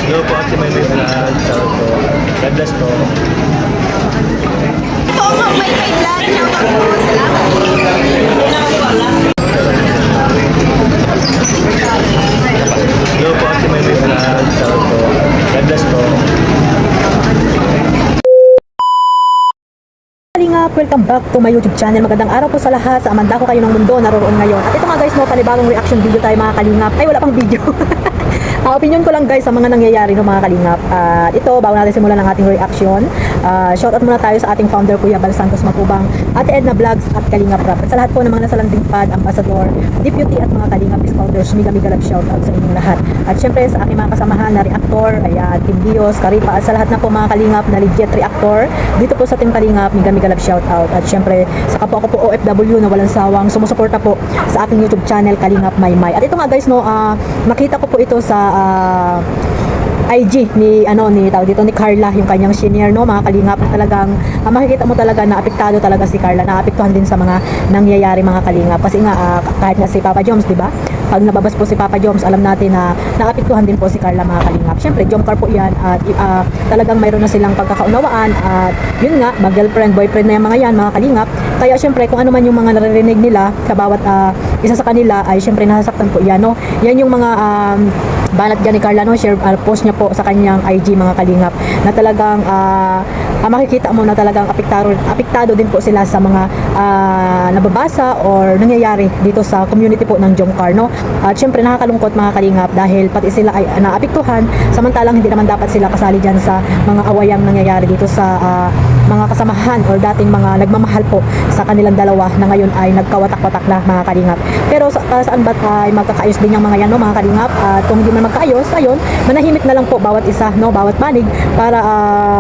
Hello po, si May May Vlog. Shoutout po. God bless po. Po, may vlog. Shoutout po. Salamat. Hello po, si May May Vlog. Shoutout po. God bless po. Kalingap, welcome back to my YouTube channel. Magandang araw po sa lahat. Sa amanda ko kayo ng mundo naroon ngayon. At ito nga guys, no, panibagong reaction video tayo mga kalingap. Ay, wala pang video. Opinion ko lang guys sa mga nangyayari ng mga kalingap. At ito, bago natin simulan ang ating reaction, shoutout muna tayo sa ating founder Kuya Bal Santos Matubang, Ate Edna Vlogs at Kalingap Rap. At sa lahat po ng mga nasa landing pad, ambassador, deputy at mga kalingap scouters, mega love shoutout sa inyong lahat. At syempre sa aking mga kasamahan na reactor, ayan, Team Bios, Karipa, at sa lahat na po mga kalingap na legit reactor, dito po sa Team Kalingap, mega love shoutout. At syempre, sa kapwa ko po OFW na walang sawang sumusuporta po sa aking YouTube channel Kalingap Maymay. At ito nga guys, no, nakita ko po ito sa IG ni tawag dito ni Carla, yung kanyang senior, no, mga kalingap. Talagang makikita mo talaga na apektado talaga si Carla, naapektuhan din sa mga nangyayari mga kalingap. Kasi nga kahit nga si Papa Joms, di ba? Pag nababas po si Papa Joms, alam natin na naapektuhan din po si Carla mga kalingap. Syempre, Jomcar po yan at talagang mayroon na silang pagkakaunawaan at yun nga, mag-girlfriend, boyfriend na yung mga yan mga kalingap. Kaya syempre, kung ano man yung mga naririnig nila sa bawat isa sa kanila ay syempre nasasaktan po yan, no? Yan yung mga banat dyan ni Carla, no, share post niya po sa kanyang IG mga kalingap na talagang makikita mo na talagang apektado din po sila sa mga nababasa or nangyayari dito sa community po ng Jomcar, no. At syempre nakakalungkot mga kalingap dahil pati sila ay naapektuhan, samantalang hindi naman dapat sila kasali dyan sa mga awayang nangyayari dito sa mga kasamahan or dating mga nagmamahal po sa kanilang dalawa na ngayon ay nagkawatak-watak na mga kalingap. Pero saan ba't ay magkakaayos din yung mga yan, no, mga kalingap? At kung hindi man magkaayos, ayun, manahimik na lang po bawat isa, no, bawat panig para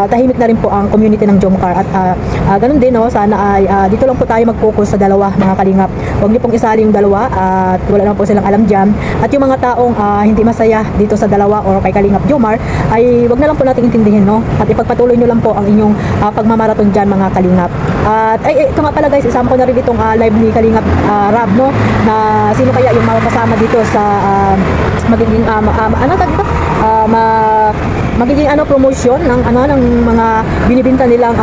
tahimik na rin po ang community ng Jomcar. At ganun din, no, sana ay dito lang po tayo mag-focus sa dalawa mga kalingap. Huwag niyo pong isali yung dalawa at wala naman po silang alam dyan. At yung mga taong hindi masaya dito sa dalawa or kay Kalingap Jomar ay wag na lang po natin intindihin, no, at ipagpatuloy niyo lang po ang inyong pagmamaraton dyan mga kalingap. At ito nga pala guys, isama ko na rin itong live ni Kalingap Rab, no, na sino kaya yung makakasama dito sa magiging magiging promotion ng ng mga binibenta nilang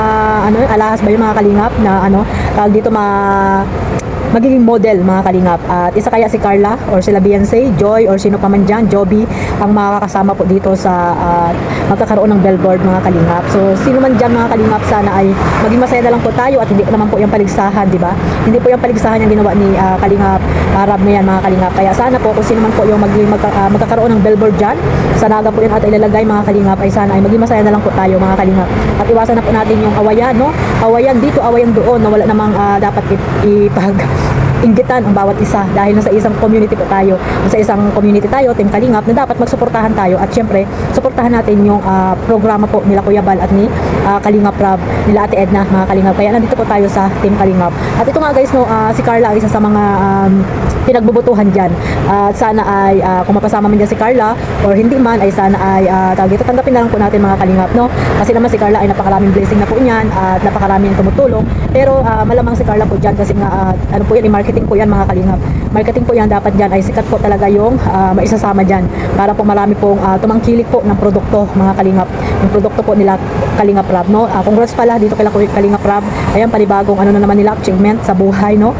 alahas ba yung mga kalingap na tawag dito magiging model mga kalingap. At isa kaya si Carla or sila Beyonce, Joy or sino pa man dyan, Joby ang makakasama po dito sa magkakaroon ng billboard mga kalingap. So sino man dyan mga kalingap, sana ay maging masaya na lang po tayo at hindi po naman po yung paligsahan, di ba? Hindi po yung paligsahan yung ginawa ni Kalingap Rab na yan mga kalingap. Kaya sana po kung sino man po yung magkakaroon ng billboard dyan, sa naga po yun at ilalagay mga kalingap, ay sana ay maging masaya na lang po tayo mga kalingap. At iwasan na po natin yung awayan, no? Awayan dito, awayan doon na wala namang dapat inggitan ang bawat isa dahil nasa isang community po tayo. Sa isang community tayo, Team Kalingap, na dapat magsuportahan tayo at syempre, suportahan natin yung programa po nila Kuya Bal at ni Kalingap Rab, nila Ate Edna, mga kalingap. Kaya nandito po tayo sa Team Kalingap. At ito nga guys, no, si Carla ay isa sa mga pinagbubutuhan dyan. At sana ay kung mapasama man dyan si Carla or hindi man, ay sana ay tawag dito, tanggapin na lang po natin mga kalingap, no? Kasi naman si Carla ay napakaraming blessing na po niyan at napakaraming tumutulong. Pero malamang si Carla po dyan kasi nga po yan, marketing po yan mga kalingap. Marketing po yan, dapat dyan ay sikat po talaga yung maisasama dyan para po marami pong tumangkilik po ng produkto mga kalingap. Yung produkto po nila Kalingap Rab, no? Congrats pala dito kay Kalingap Rab. Ayan, panibagong na naman nila achievement sa buhay, no?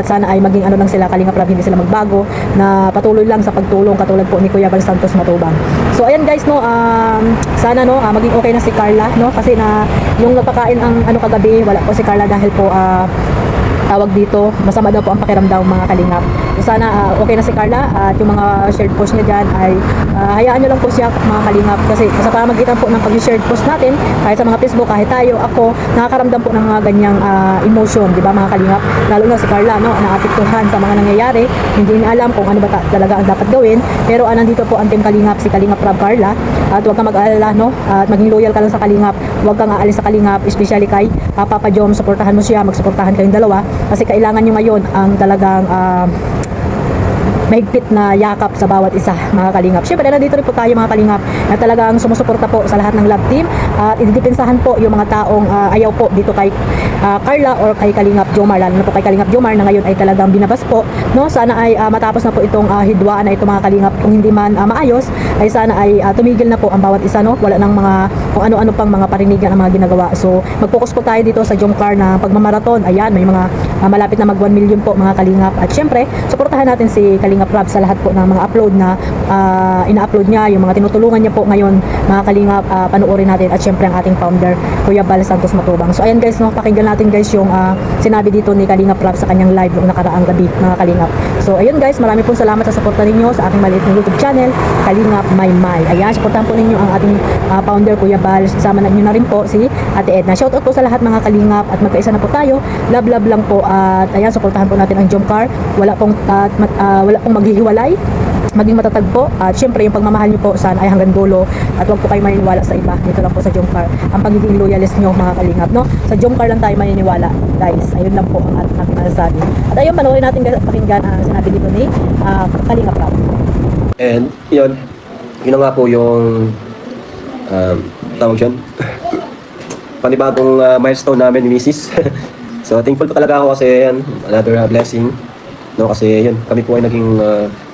Sana ay maging lang sila Kalingap Rab, hindi sila magbago, na patuloy lang sa pagtulong katulad po ni Kuya Bal Santos Matubang. So ayan guys, no, sana no maging okay na si Carla, no, kasi na yung nagpakain ang kagabi, wala po si Carla dahil po tawag dito, masama daw po ang pakiramdam mga kalingap. So sana okay na si Carla at yung mga shared post niya dyan ay hayaan nyo lang po siya mga kalingap, kasi sa pamamagitan po ng pag-shared post natin kahit sa mga Facebook, kahit tayo, ako, nakakaramdam po ng mga ganyang emotion, di ba mga kalingap? Lalo na si Carla, no, naapektuhan sa mga nangyayari, hindi niya alam kung ano ba talaga ang dapat gawin, pero nandito po ang Team Kalingap, si Kalingap Rab Carla, at huwag kang mag-aalala, no, at maging loyal ka lang sa Kalingap, huwag kang aalis sa Kalingap, especially kay Papa Jom, suportahan mo siya, magsuportahan kayong dalawa kasi kailangan nyo ngayon ang talagang mahigpit na yakap sa bawat isa mga kalingap. Syempre nandito rin po tayo mga kalingap na talagang sumusuporta po sa lahat ng love team at ididepensahan po yung mga taong ayaw po dito kay Carla or kay Kalingap Jomar, lalo na po kay Kalingap Jomar na ngayon ay talagang binabas po, no? Sana ay matapos na po itong hidwaan na ito mga kalingap, kung hindi man maayos ay sana ay tumigil na po ang bawat isa, no? Wala nang mga kung ano-ano pang mga parinigan ang mga ginagawa. So mag-focus po tayo dito sa Jomcar na pagmamarathon. Ayan, may mga malapit na mag 1 million po mga kalingap, at syempre suportahan natin si Kalingap Rob sa lahat po ng mga upload na ina-upload niya, yung mga tinutulungan niya po ngayon mga kalingap, panoorin natin, at syempre ang ating founder Kuya Bal Santos Matubang. So ayan guys, no, pakinggan natin guys yung sinabi dito ni Kalingap Rob sa kanyang live noong nakaraang gabi mga kalingap. So ayun guys, marami pong salamat sa suporta ninyo sa aking maliit na YouTube channel, Kalingap Maymay. Ayan, suportahan po ninyo ang ating founder Kuya Bal, sama na nyo na rin po si Ate Edna. Shoutout po sa lahat mga kalingap, at magkaisa na po tayo, love lang po, at ayan, suportahan po natin ang Jomcar. Wala pong maghihiwalay, maging matatag po, at syempre yung pagmamahal nyo po sana ay hanggang dulo, at huwag po kayo maniniwala sa iba. Dito lang po sa Jomcar ang pagiging loyalist nyo mga kalingap, no? Sa Jomcar lang tayo maniniwala guys. Ayun lang po ang ating masasabi. At ayun, panoorin natin guys at pakinggan ang sinabi dito ni Kalingap Rob. And yun na nga po yung tawag dyan, panibagong milestone namin ni Mrs. So thankful po talaga ako kasi yan, another blessing, no? Kasi yun, kami po ay naging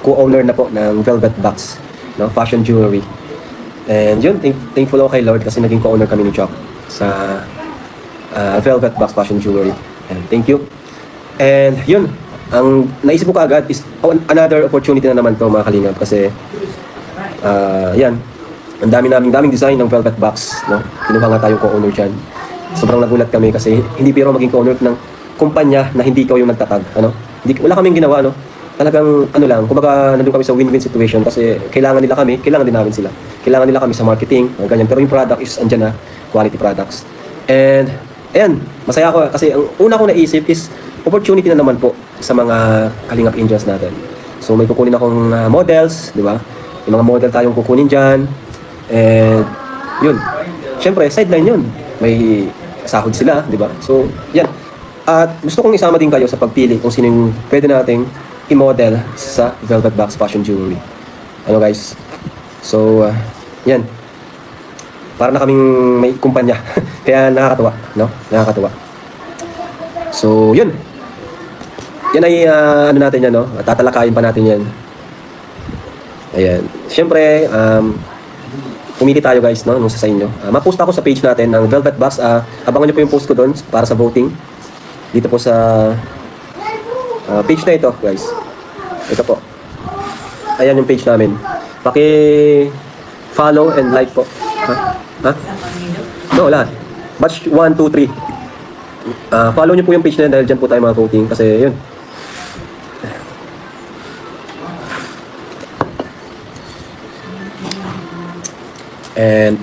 co-owner na po ng Velvet Box, no? Fashion jewelry. And yun, thankful ako kay Lord kasi naging co-owner kami ni Chuck sa Velvet Box Fashion Jewelry. And thank you. And yun, ang naisip ko kaagad is another opportunity na naman to mga kalingap, kasi yan, ang daming design ng Velvet Box, no? Kinuha nga tayong co-owner dyan. Sobrang nagulat kami kasi hindi biro maging co-owner ng kumpanya na hindi ikaw yung nagtatag, ano? Wala kaming ginawa, no? Talagang ano lang, kumbaga nandun kami sa win-win situation kasi kailangan nila kami, kailangan din namin sila. Kailangan nila kami sa marketing, ganyan. Pero yung product is andyan na, quality products. And ayan, masaya ako kasi ang una ko naisip is opportunity na naman po sa mga Kalingap Angels natin. So may kukunin akong models, di ba? Yung mga model tayong kukunin dyan. And yun, syempre sideline yun, may sahod sila, di ba? So yan, at gusto kong isama din kayo sa pagpili kung sino yung pwede nating i-model sa Velvet Box Fashion Jewelry. Ano guys? So yan, para na kaming may kumpanya. Kaya nakakatuwa, no? Nakakatuwa. So yun, yan ay ano natin yan, no? Tatalakayin pa natin yan. Ayan, syempre pumili tayo guys, no, nung sa inyo. Ma-post ako sa page natin ng Velvet Box. Abangan nyo po yung post ko doon para sa voting. Dito po sa page na ito, guys. Ito po. Ayan yung page namin. Paki-follow and like po. Ha? No, lahat. Batch 1, 2, 3. Follow nyo po yung page na dahil dyan po tayo mga voting. Kasi yun. And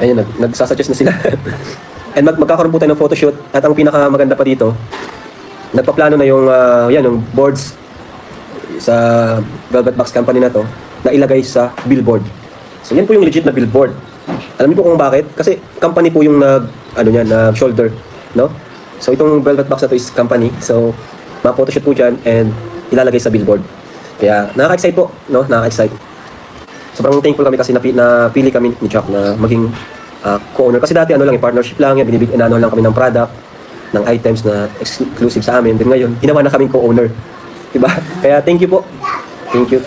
ayun, nagsasuggest na sila. And magkakaroon po tayo ng photoshoot. At ang pinakamaganda pa dito, nagpaplano na yung yung boards sa Velvet Box Company na to na ilagay sa billboard. So yan po yung legit na billboard. Alam niyo po kung bakit? Kasi company po yung shoulder, no? So itong Velvet Box na to is company. So ma-photoshoot po dyan and ilalagay sa billboard. Kaya nakaka-excite po, no? Nakaka-excite. Sobrang thankful kami kasi napili kami ni Chuck na maging co-owner. Kasi dati partnership lang yan, lang kami ng product, ng items na exclusive sa amin. Then ngayon, ginawa na kaming co-owner. Diba? Kaya thank you po. Thank you.